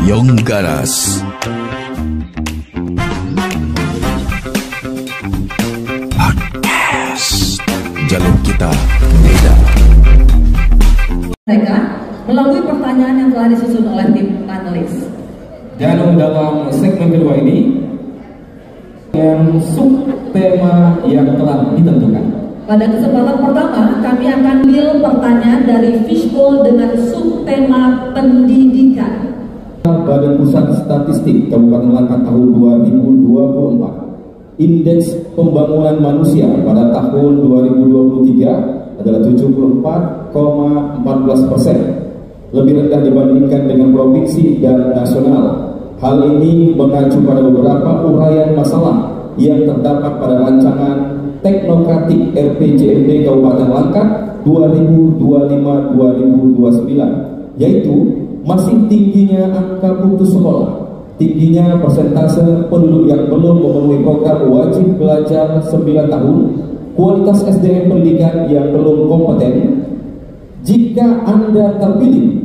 Yong Garas. Podcast. Jalur kita beda. Mereka melalui pertanyaan yang telah disusun oleh tim panelis. Dan dalam segmen kedua ini yang subtema yang telah ditentukan. Pada kesempatan pertama, kami akan ambil pertanyaan dari Fishbowl dengan subtema pendidikan. Badan Pusat Statistik Kabupaten Langkat tahun 2024, Indeks Pembangunan Manusia pada tahun 2023 adalah 74,14%, lebih rendah dibandingkan dengan provinsi dan nasional. Hal ini mengacu pada beberapa uraian masalah yang terdapat pada rancangan teknokratik RPJMD Kabupaten Langkat 2025-2029, yaitu masih tingginya angka putus sekolah, tingginya persentase penduduk yang belum memenuhi program wajib belajar 9 tahun, kualitas SDM pendidikan yang belum kompeten. Jika Anda terpilih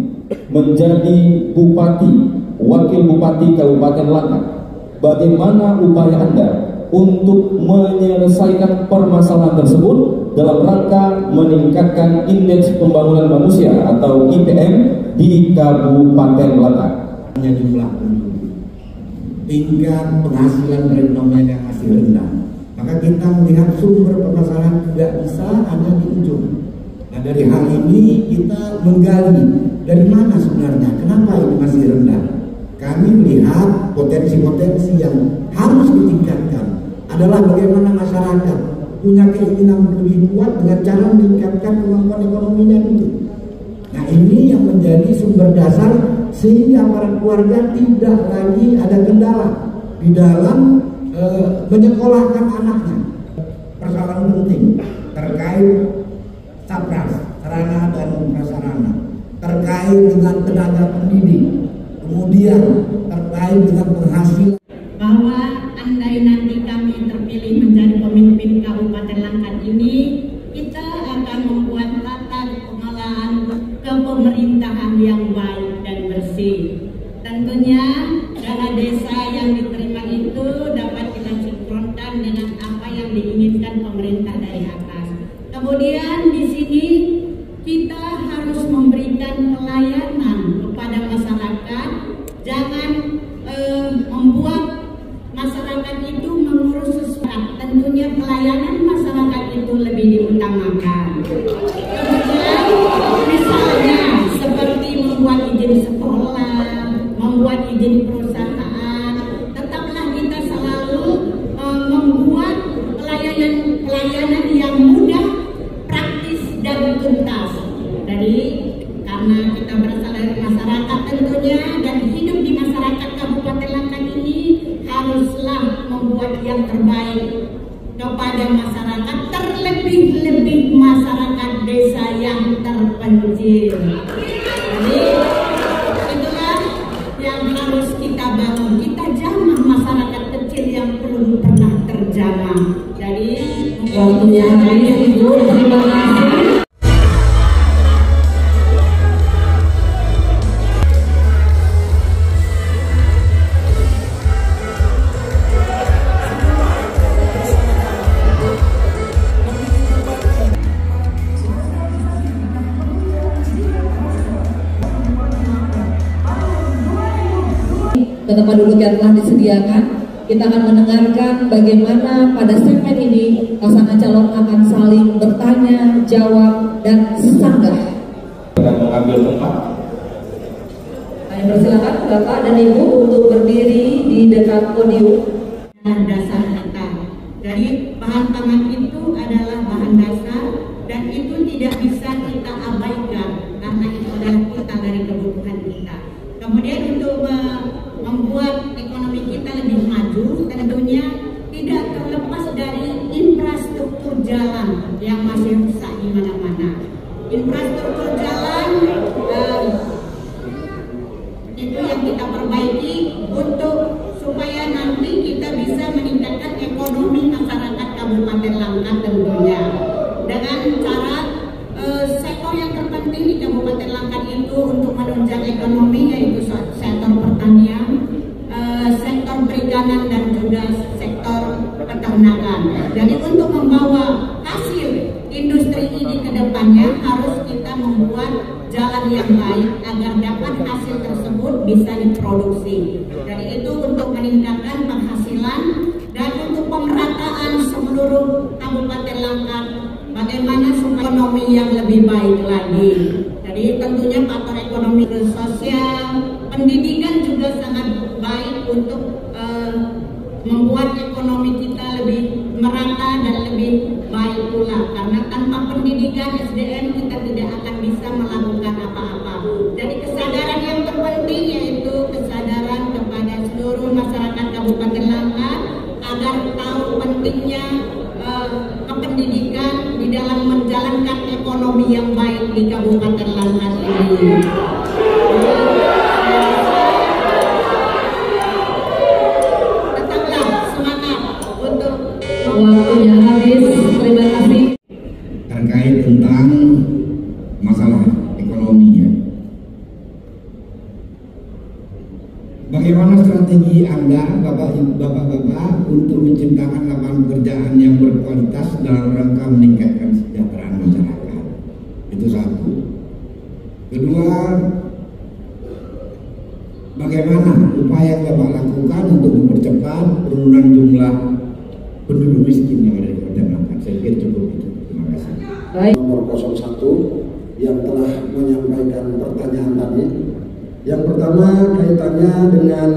menjadi bupati, wakil bupati Kabupaten Langkat, bagaimana upaya Anda untuk menyelesaikan permasalahan tersebut dalam rangka meningkatkan indeks pembangunan manusia atau IPM di Kabupaten Langkat? Jumlah penduduk, tingkat penghasilan perekonomian yang masih rendah, maka kita melihat sumber permasalahan tidak bisa hanya di ujung. Nah, dari hal ini kita menggali dari mana sebenarnya, kenapa ini masih rendah. Kami melihat potensi-potensi yang harus ditingkatkan adalah bagaimana masyarakat punya keinginan lebih kuat dengan cara meningkatkan kemampuan ekonominya itu. Nah, ini yang menjadi sumber dasar sehingga para keluarga tidak lagi ada kendala di dalam menyekolahkan anaknya. Persoalan penting terkait SAPRAS, sarana dan prasarana, terkait dengan tenaga pendidik, kemudian terkait dengan penghasilan. Bahwa andai nanti kami terpilih menjadi pemimpin Kabupaten Langkat ini, kita akan membuat tata pengelolaan kepemerintahan yang baik dan bersih. Tentunya dana desa yang diterima itu dapat kita sinkronkan dengan apa yang diinginkan pemerintah dari atas. Kemudian di sini kita harus memberikan pelayanan kepada masyarakat, jangan membuat masyarakat itu mengurus sesuatu. Tentunya pelayanan masyarakat itu lebih diutamakan. Kemudian misalnya seperti membuat izin sekolah, membuat izin perusahaan, tetaplah kita selalu membuat pelayanan yang mudah, praktis dan tuntas. Jadi karena kita berasal dari masyarakat tentunya dan hidup di masyarakat Kabupaten Langkat ini, haruslah membuat yang terbaik kepada masyarakat, terlebih-lebih masyarakat desa yang terpencil. Jadi itulah yang harus kita bangun. Kita jamah masyarakat kecil yang belum pernah terjamah. Jadi Waktunya habis, Ibu. Terima kasih. Ke tempat duduk yang telah disediakan, kita akan mendengarkan bagaimana pada segmen ini pasangan calon akan saling bertanya, jawab, dan sanggah. Dan mengambil tempat. Kami persilakan Bapak dan Ibu untuk berdiri di dekat podium. Dasar kita. Jadi bahan pangan itu adalah bahan dasar dan itu tidak bisa kita abaikan karena itu adalah kita dari kebutuhan kita. Kemudian untuk membuat ekonomi kita lebih maju, tentunya tidak terlepas dari infrastruktur jalan yang masih rusak di mana-mana. Infrastruktur jalan itu yang kita perbaiki untuk supaya nanti kita bisa meningkatkan ekonomi masyarakat Kabupaten Langkat tentunya dengan cara sektor yang terpenting di Kabupaten Langkat itu untuk menunjang ekonomi yaitu sektor pertanian. agar dapat hasil tersebut bisa diproduksi. Dari itu untuk meningkatkan penghasilan dan untuk pemerataan seluruh Kabupaten Langkat, bagaimana supaya ekonomi yang lebih baik lagi. Jadi tentunya faktor ekonomi sosial, pendidikan juga sangat baik untuk membuat ekonomi kita lebih merata dan lebih baik pula, karena tanpa pendidikan SDM kita tidak akan bisa melakukan apa-apa. Jadi kesadaran yang terpenting yaitu kesadaran kepada seluruh masyarakat Kabupaten Langkat agar tahu pentingnya kependidikan di dalam menjalankan ekonomi yang baik di Kabupaten Langkat ini. Waktunya habis, terima kasih. Terkait tentang masalah ekonominya, bagaimana strategi Anda, Bapak-Bapak, untuk menciptakan lapangan pekerjaan yang berkualitas dalam rangka meningkatkan kesejahteraan masyarakat? Itu satu. Kedua, bagaimana upaya yang Bapak lakukan untuk mempercepat penurunan jumlah penduduk miskin yang ada di Kabupaten Langkat? Saya kira cukup itu. Terima kasih. Baik. Nomor 01 yang telah menyampaikan pertanyaan tadi. Yang pertama kaitannya dengan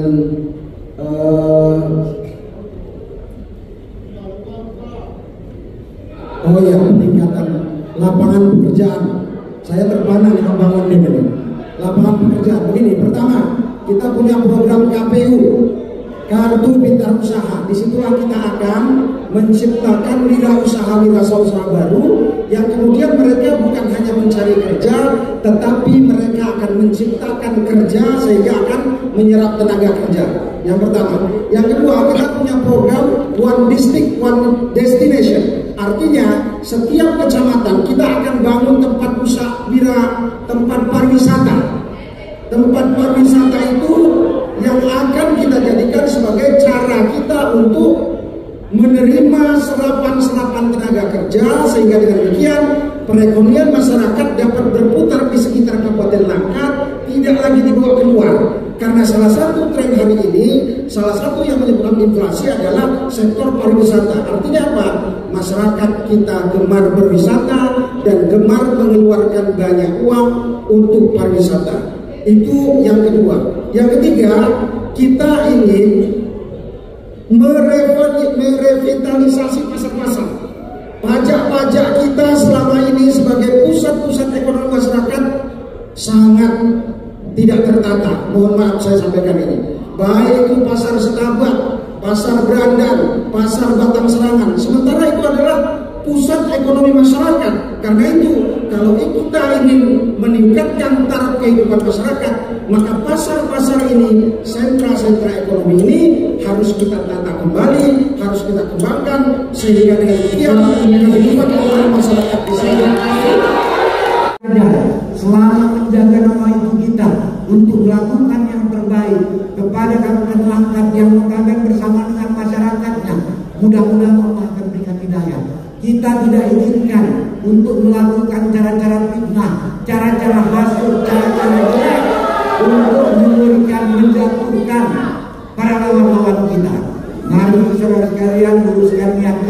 peningkatan lapangan pekerjaan. Saya terpana di membangun ini. Lapangan pekerjaan begini. Pertama, kita punya program KPU, Kartu Pintar Usaha. Disitulah kita akan menciptakan wirausaha baru yang kemudian mereka bukan hanya mencari kerja, tetapi mereka akan menciptakan kerja sehingga akan menyerap tenaga kerja. Yang pertama. Yang kedua, kita punya program One District One Destination. Artinya setiap kecamatan kita akan bangun tempat usaha, tempat pariwisata. Tempat pariwisata itu yang akan kita jadikan sebagai cara kita untuk menerima serapan tenaga kerja, sehingga dengan demikian perekonomian masyarakat dapat berputar di sekitar Kabupaten Langkat, tidak lagi dibawa keluar. Karena salah satu tren hari ini, salah satu yang menyebabkan inflasi adalah sektor pariwisata. Artinya apa? Masyarakat kita gemar berwisata dan gemar mengeluarkan banyak uang untuk pariwisata. Itu yang kedua. Yang ketiga, kita ingin merevitalisasi pasar-pasar. Pajak-pajak kita selama ini sebagai pusat-pusat ekonomi masyarakat sangat tidak tertata. Mohon maaf saya sampaikan ini. Baik itu pasar Setabat, pasar Berandan, pasar Batang Serangan. Sementara itu adalah pusat ekonomi masyarakat. Karena itu, kalau kita ingin meningkatkan taraf kehidupan masyarakat, maka pasar-pasar ini, sentra-sentra ekonomi ini harus kita tata kembali, harus kita kembangkan, sehingga dengan demikian kehidupan ekonomi masyarakat bisa selama menjaga nama ibu kita untuk melakukan yang terbaik kepada Kabupaten Langkat yang mengamen bersama dengan masyarakatnya. Mudah-mudahan Allah akan berikan hidayah. Kita tidak izinkan untuk melakukan cara-cara fitnah, cara-cara hasut, cara-cara jelek untuk memberikan, menjatuhkan para lawan-lawan kita. Mari saudara sekalian, luruskan niat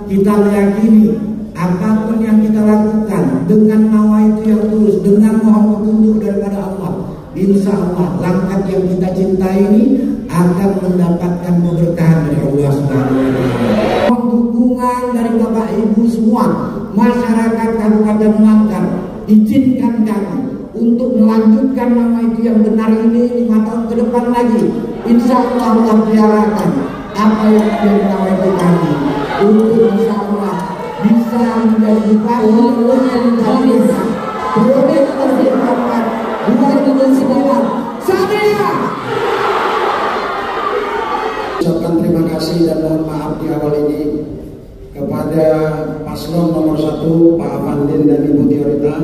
kita meyakini apapun yang kita lakukan dengan nawa itu yang tulus, dengan mohon petunjuk daripada Allah, insya Allah Langkat yang kita cintai ini akan mendapatkan keberkahan dari Allah Subhanahu wa Ta'ala. Dukungan dari Bapak Ibu semua masyarakat Kabupaten Langkat, izinkan kami untuk melanjutkan nama itu yang benar ini 5 tahun ke depan lagi. Insya Allah Allah peliharakan apa yang menjadi nama itu kami untuk insya Allah bisa menjadi bupati periode keberpihakan 2009. Samia. Ucapkan terima kasih dan mohon maaf di awal ini kepada paslon nomor 1 Pak Afandin dan Ibu Tiorita,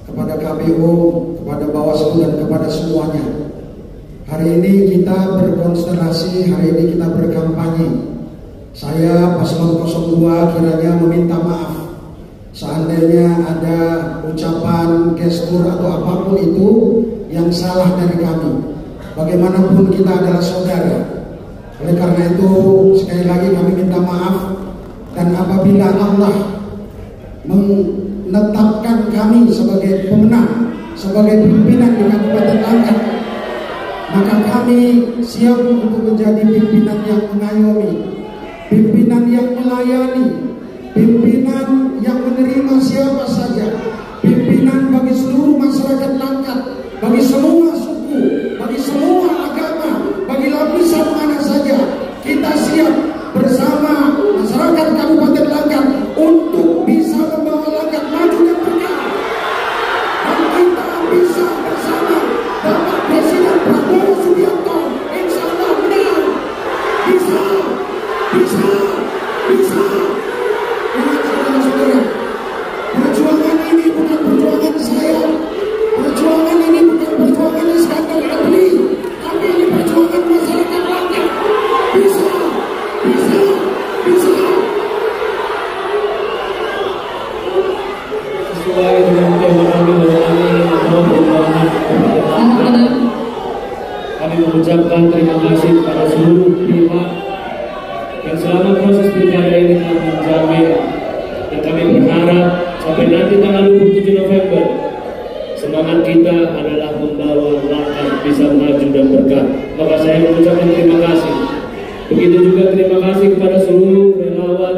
kepada KPU, kepada Bawaslu dan kepada semuanya. Hari ini kita berkonstelasi, hari ini kita berkampanye. Saya paslon 02 kiranya meminta maaf Seandainya ada ucapan, gestur atau apapun itu yang salah dari kami, bagaimanapun kita adalah saudara. Oleh karena itu sekali lagi kami minta maaf. Dan apabila Allah menetapkan kami sebagai pemenang, sebagai pimpinan di Kabupaten Langkat, maka kami siap untuk menjadi pimpinan yang mengayomi, pimpinan yang melayani, pimpinan yang menerima siapa saja, pimpinan bagi seluruh masyarakat Langkat, bagi semua suku, bagi semua agama, bagi lapisan mana saja. Kita siap bersama masyarakat Kabupaten Langkat untuk bisa membawa Langkat maju dan berkah. Dan kita bisa bersama Bapak Presiden Prabowo Subianto, insya Allah menang. Bisa. Ingat saudara-saudara, perjuangan ini bukan perjuangan saya. Perjuangan ini bukan perjuangan Iskandar Abri, tapi ini perjuangan masyarakat Langkat. Bisa. Sesuai dengan tema kami kami mengucapkan terima kasih kepada seluruh pihak yang selama proses pilkada ini telah menjamin, dan kami berharap sampai nanti tanggal 27 November semangat kita adalah membawa Langkat bisa maju dan berkah. Maka saya mengucapkan terima kasih. Begitu juga terima kasih kepada seluruh relawan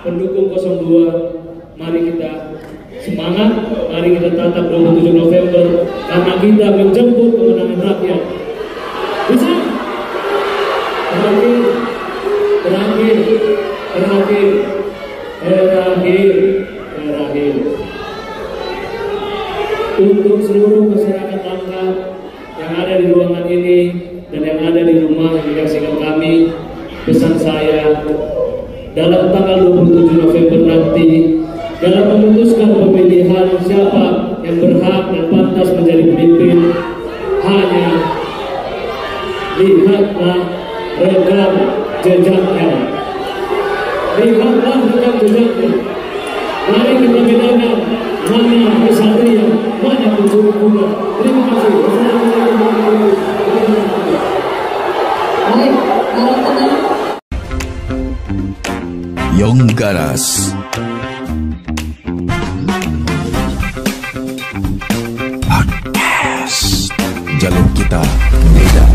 pendukung 02. Mari kita semangat, mari kita tatap 27 November karena kita menjemput kemenangan rakyat. Bisa? Terakhir. Untuk seluruh masyarakat Langkat yang ada di ruangan ini dan yang ada di rumah yang menyaksikan kami, pesan saya dalam tanggal 27 November nanti dalam memutuskan pemilihan siapa yang berhak dan pantas menjadi pemimpin, hanya lihatlah rekam jejaknya. Mari kita bedakan mana kesatria, mana pencuri kuda. Terima kasih. Baik, kalau tenang. Yonggaras Podcast. Jalur kita beda.